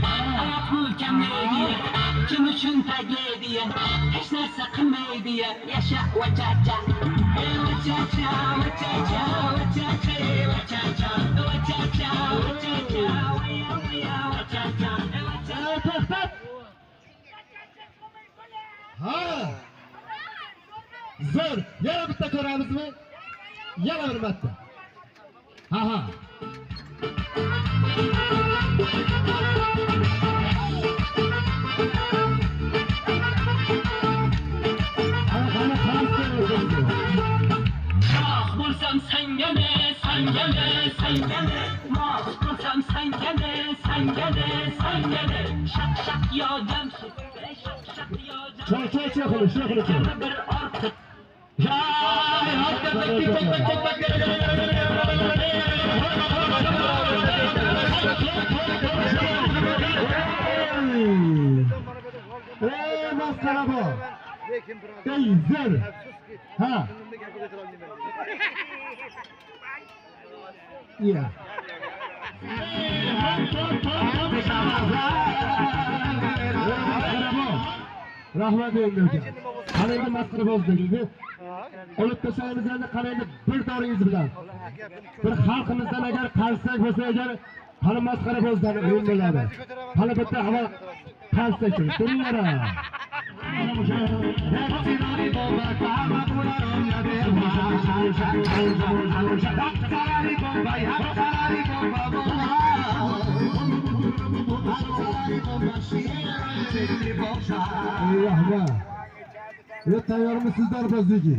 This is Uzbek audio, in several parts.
Hayat mükemmel kim üçün tragediya hech narsa qilmaydi yasha vachacha vachacha vachacha vachacha vachacha vachacha vachacha vachacha to'xtab. Ha. Zo'r. Yana bitta ko'ramizmi? Yana bir marta. Ha. Bo'lsam sangane moz bo'lsam sangane shaq shaq yordam shaq yordam Choy. bir ortiq Masxara bu. Zo'r. Ha. Ya. Rahmat endi. Qanday masxara bo'ldi dedi. Olib tashlaymizlarni qaraydi bir doringiz bilan. Bir xalqimizdan agar qarsak bo'lsa agar qani masxara bo'lsa bo'ladi. Qani bitta havo qarsak turinglar. Tayyormisizlar bizdagi?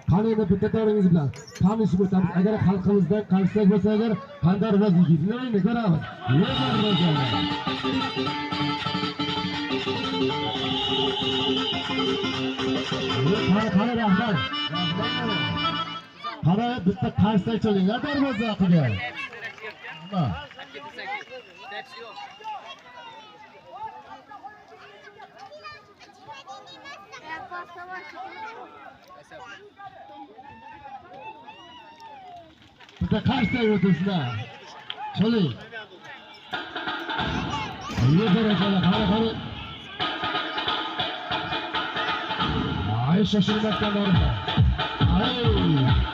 Qani endi bitta doringiz bilan tanishib o'tamiz. Agar xalqimizdan qarsak bo'lsa agar qanday vazifalarni ko'ramiz. Qani rahmat. Qani bitta qarsak cho'linglar darvoza qiga. Bitta qarsak o'tishlar. Cho'ling. Qani. Ay şaşırmaktan orada. Ay.